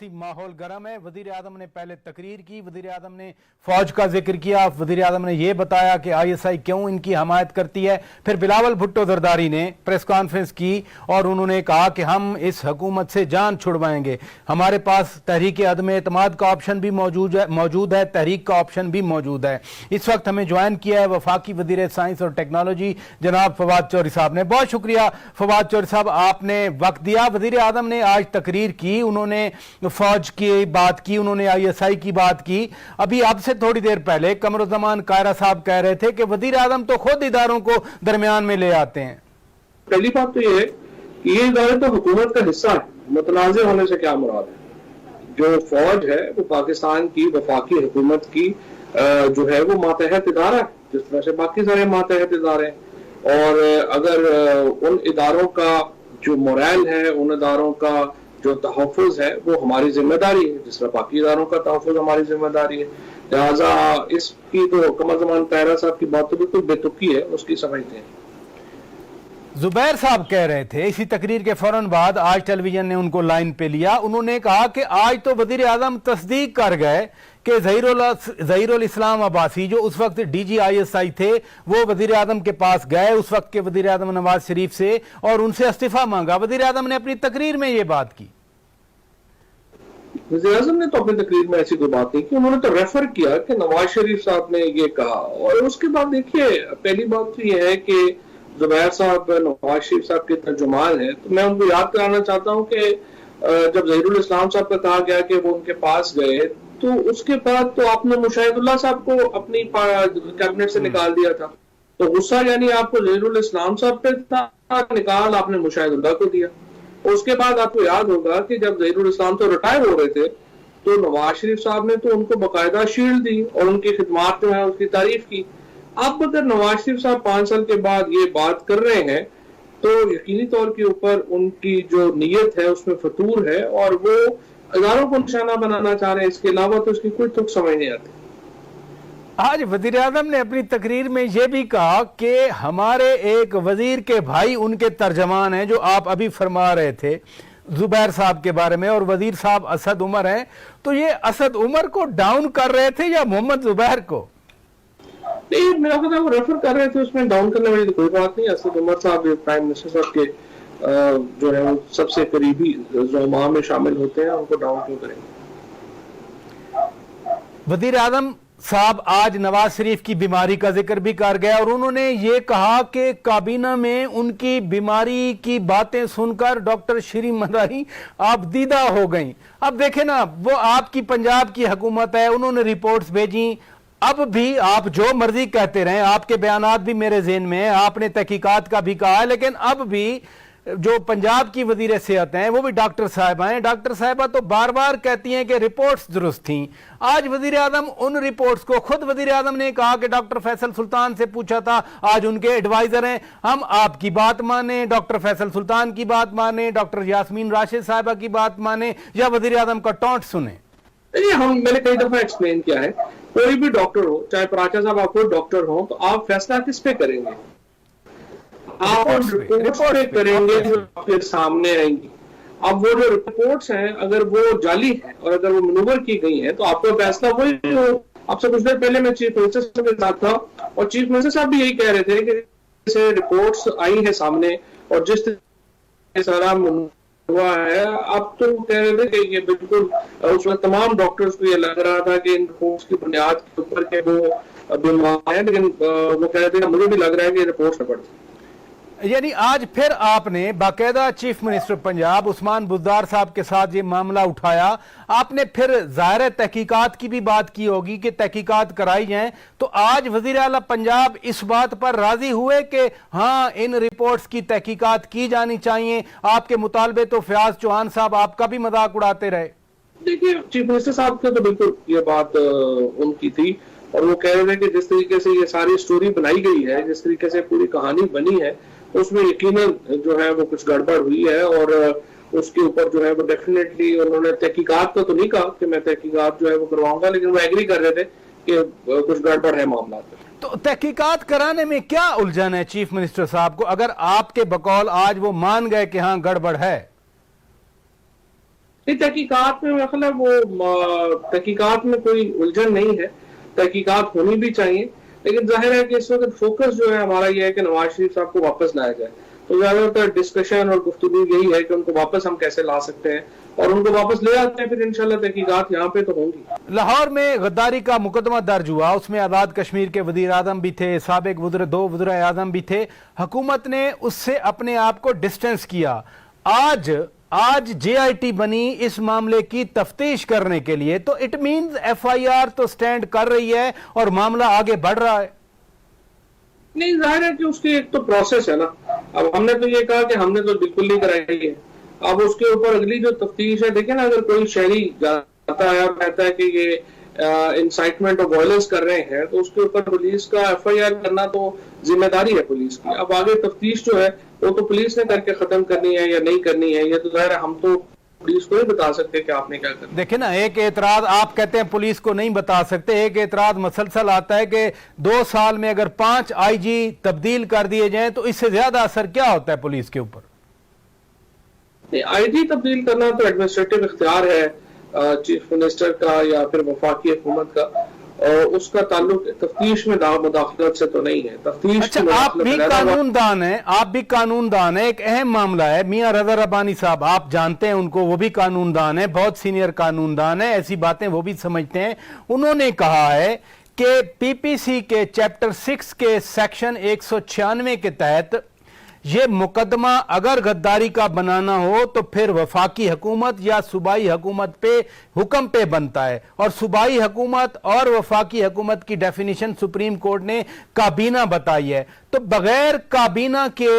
माहौल गर्म है। वजीर आजम ने पहले तकरीर की, वजीर आजम ने फौज का जिक्र किया, वजीर आजम ने यह बताया कि ISI क्यों इनकी हमायत करती है। फिर बिलावल भुट्टो जरदारी ने प्रेस कॉन्फ्रेंस की और उन्होंने कहा कि हम इस हुकूमत से जान छुड़वाएंगे, हमारे पास तहरीक अदम एतमाद का ऑप्शन भी मौजूद है, तहरीक का ऑप्शन भी मौजूद है। इस वक्त हमें ज्वाइन किया है वफाकी वजीर साइंस और टेक्नोलॉजी जनाब फवाद चौधरी साहब ने। बहुत शुक्रिया फवाद चौधरी साहब, आपने वक्त दिया। वजीर आजम ने आज तकरीर की, उन्होंने फौज की बात की, उन्होंने ISI की बात की। अभी आपसे थोड़ी देर पहले कमरुज़्ज़मान कायरा साहब कह रहे थे कि वजीर आजम तो खुद इदारों को दरमियान में ले आते हैं। पहली बात तो ये है कि ये इदारे तो हुकूमत का हिस्सा है। मुतनाज़े होने से क्या मुराद है? जो फौज है वो पाकिस्तान की वफाकी हुकूमत की जो है वो मातहत इदारा है, जिस तरह से बाकी सारे मातहत इदारे हैं। और अगर उन इदारों का जो मोरल है, उन इदारों का जो तहफ़्फ़ुज़ है वो हमारी जिम्मेदारी है, जिस तरह बाकी इदारों का तहफ़्फ़ुज़ हमारी जिम्मेदारी है। लिहाजा इसकी तो कमरुज़्ज़मान कायरा साहब की बात तो बिल्कुल बेतुकी है, उसकी समझते हैं। जुबैर साहब कह रहे थे इसी तकरीर के फौरन बाद, आज टेलीविजन ने उनको लाइन पे लिया, उन्होंने कहा कि आज तो वजीर आजम तस्दीक कर गए कि ज़हीरुल इस्लाम अब्बासी जो उस वक्त DG ISI थे वो वजीर आजम के पास गए, उस वक्त के वजीर आजम नवाज शरीफ से, और उनसे इस्तीफा मांगा। वजीर आजम ने अपनी तकरीर में ये बात की। वज़ीर आज़म ने तो अपनी तकरीर में ऐसी कोई बात नहीं की, उन्होंने तो रेफर किया कि नवाज शरीफ साहब ने ये कहा। और उसके बाद देखिए, पहली बात तो ये है कि जुबैर साहब नवाज शरीफ साहब के तर्जुमान है, तो मैं उनको याद कराना चाहता हूँ कि जब ज़हीरुल इस्लाम साहब का कहा गया कि वो उनके पास गए, तो उसके बाद तो आपने मुशाहिदुल्लाह साहब को अपनी कैबिनेट से निकाल दिया था। तो गुस्सा यानी आपको ज़हीरुल इस्लाम साहब पे था, निकाल आपने मुशाहिदुल्लाह को दिया। उसके बाद आपको याद होगा कि जब ज़हीरुल इस्लाम तो रिटायर हो रहे थे, तो नवाज शरीफ साहब ने तो उनको बाकायदा शील्ड दी और उनकी खिदमत जो है उसकी तारीफ की। अब अगर नवाज शरीफ साहब 5 साल के बाद ये बात कर रहे हैं तो यकीनी तौर के ऊपर उनकी जो नीयत है उसमें फतूर है और वो इदारों को निशाना बनाना चाह रहे हैं। इसके अलावा तो उसकी कोई तुक समझ नहीं आती। आज वजीर आजम ने अपनी तकरीर में यह भी कहा कि हमारे एक वजीर के भाई उनके तर्जमान हैं, जो आप अभी फरमा रहे थे जुबैर साहब के बारे में, और वजीर साहब असद उमर हैं। तो ये असद उमर को डाउन कर रहे थे या मोहम्मद जुबैर को? नहीं, मेरा ख्याल है वो रेफर कर रहे थे, उसमें डाउन करने वाली तो कोई बात नहीं। असद उमर साहब प्राइम मिनिस्टर साहब के जो है वो सबसे करीबी ज़ुमा में शामिल होते हैं, उनको डाउन क्यों करेंगे? वजीर आजम साहब आज नवाज शरीफ की बीमारी का जिक्र भी कर गया और उन्होंने ये कहा कि काबीना में उनकी बीमारी की बातें सुनकर डॉक्टर शिरीन मदारी आप दीदा हो गई। अब देखें ना, वो आपकी पंजाब की हुकूमत है, उन्होंने रिपोर्ट्स भेजी। अब भी आप जो मर्जी कहते रहे, आपके बयानात भी मेरे ज़हन में है, आपने तहकीकात का भी कहा है, लेकिन अब भी जो पंजाब की वजीर सेहत हैं वो भी डॉक्टर साहिबा हैं। डॉक्टर साहिबा तो बार बार कहती हैं कि रिपोर्ट्स दुरुस्त थी। आज वजीर आजम उन रिपोर्ट्स को, खुद वजीर आजम ने कहा कि डॉक्टर फैसल सुल्तान से पूछा था, आज उनके एडवाइजर हैं, हम आपकी बात माने, डॉक्टर फैसल सुल्तान की बात माने, डॉक्टर यास्मीन राशिद साहिबा की बात माने, या वजीर आजम का टॉन्ट सुने? मैंने कई दफा एक्सप्लेन किया है, कोई भी डॉक्टर हो, चाहे पराचा साहब आप कोई डॉक्टर हो, तो आप फैसला किस पे करेंगे? आप रिपोर्ट्स पे करेंगे जो आपके सामने आएंगी। अब वो जो रिपोर्ट्स हैं, अगर वो जाली है और अगर वो मनूवर की गई है, तो आपका फैसला वही हो। आपसे कुछ देर पहले मैं चीफ मिनिस्टर के साथ था और चीफ मिनिस्टर साहब भी यही कह रहे थे कि जैसे रिपोर्ट्स आई है सामने और जिस सारा हुआ है, अब तो कह रहे थे कि ये बिल्कुल उसमें तमाम डॉक्टर्स को ये लग रहा था कि इन रिपोर्ट्स की बुनियाद के ऊपर के वो बीमार है, लेकिन वो कह रहे थे मुझे भी लग रहा है कि रिपोर्ट्स में पड़ती। यानी आज फिर आपने बाकायदा चीफ मिनिस्टर पंजाब उस्मान बुज़दार साहब के साथ ये मामला उठाया, आपने फिर ज़ाहिर तहकीकात की भी बात की होगी कि तहकीकात कराई जाए। तो आज वज़ीर आला पंजाब इस बात पर राजी हुए कि हाँ, इन रिपोर्ट्स की तहकीकात की जानी चाहिए। आपके मुतालबे तो फयाज चौहान साहब आपका भी मजाक उड़ाते रहे। देखिए, चीफ मिनिस्टर साहब के तो बिल्कुल ये बात उनकी थी और वो कह रहे थे कि जिस तरीके से ये सारी स्टोरी बनाई गई है, जिस तरीके से पूरी कहानी बनी है, उसमें यकीनन जो है वो कुछ गड़बड़ हुई है और उसके ऊपर जो है वो डेफिनेटली उन्होंने तहकीकात का तो नहीं कहा कि मैं तहकीकात जो है वो करवाऊंगा, लेकिन वो एग्री कर रहे थे कि कुछ गड़बड़ है मामला में। तो तहकीकात कराने में क्या उलझन है चीफ मिनिस्टर साहब को, अगर आपके बकौल आज वो मान गए कि हाँ गड़बड़ है? ये तहकीकात में मतलब वो तहकीकात में कोई उलझन नहीं है, तहकीकात होनी भी चाहिए, लेकिन जाहिर है कि इस वक्त फोकस जो है हमारा ये है कि नवाज शरीफ साहब को वापस लाया जाए। तो ज्यादातर डिस्कशन और गुफ्तगू यही है कि उनको वापस हम कैसे ला सकते हैं, और उनको वापस ले आते हैं, फिर इंशाल्लाह तहकीकात यहाँ पे तो होंगी। लाहौर में गद्दारी का मुकदमा दर्ज हुआ, उसमें आज़ाद कश्मीर के वज़ीर आज़म भी थे, साबिक दो वज़ीर आज़म भी थे। हुकूमत ने उससे अपने आप को डिस्टेंस किया। आज JIT बनी इस मामले की तफ्तीश करने के लिए, तो इट मीन्स FIR तो स्टैंड कर रही है और मामला आगे बढ़ रहा है। नहीं, जाहिर है कि उसकी एक तो प्रोसेस है ना। अब हमने तो ये कहा कि हमने तो बिल्कुल नहीं कराई है, अब उसके ऊपर अगली जो तफ्तीश है, देखिए ना, अगर कोई शहरी जाता है और कहता है कि ये इंसाइटमेंट ऑफ वायलेंस कर रहे हैं, तो उसके ऊपर पुलिस का FIR करना तो जिम्मेदारी है पुलिस की। अब आगे तफ्तीश जो है वो तो पुलिस ने करके खत्म करनी है या नहीं करनी है, ये तो जाहिर है हम तो पुलिस को नहीं बता सकते कि आपने क्या करना। देखिए ना, एक एतराज आप कहते हैं पुलिस को नहीं बता सकते, एक एतराज मसलसल आता है कि 2 साल में अगर 5 IG तब्दील कर दिए जाएं तो इससे ज्यादा असर क्या होता है पुलिस के ऊपर? IG तब्दील करना तो एडमिनिस्ट्रेटिव इख्तियार है चीफ मिनिस्टर का या फिर वफाकी हुकूमत का, और उसका ताल्लुक तफ्तीश में मुदाखलत से तो नहीं है। तफ्तीश अच्छा, आप भी कानूनदान हैं, आप भी कानूनदान है। एक अहम मामला है, मियां रजा रब्बानी साहब, आप जानते हैं उनको, वो भी कानूनदान है, बहुत सीनियर कानूनदान है, ऐसी बातें वो भी समझते हैं। उन्होंने कहा है कि PPC के चैप्टर 6 के सेक्शन 196 के तहत ये मुकदमा अगर गद्दारी का बनाना हो तो फिर वफाकी हुकूमत या सूबाई हुकूमत पे हुक्म पे बनता है, और सूबाई हुकूमत और वफाकी हुकूमत की डेफिनेशन सुप्रीम कोर्ट ने काबीना बताई है। तो बगैर काबीना के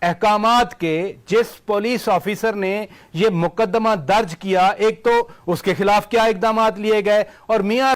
अहकामात के जिस पुलिस ऑफिसर ने यह मुकदमा दर्ज किया, एक तो उसके खिलाफ क्या इकदाम लिए गए, और मियां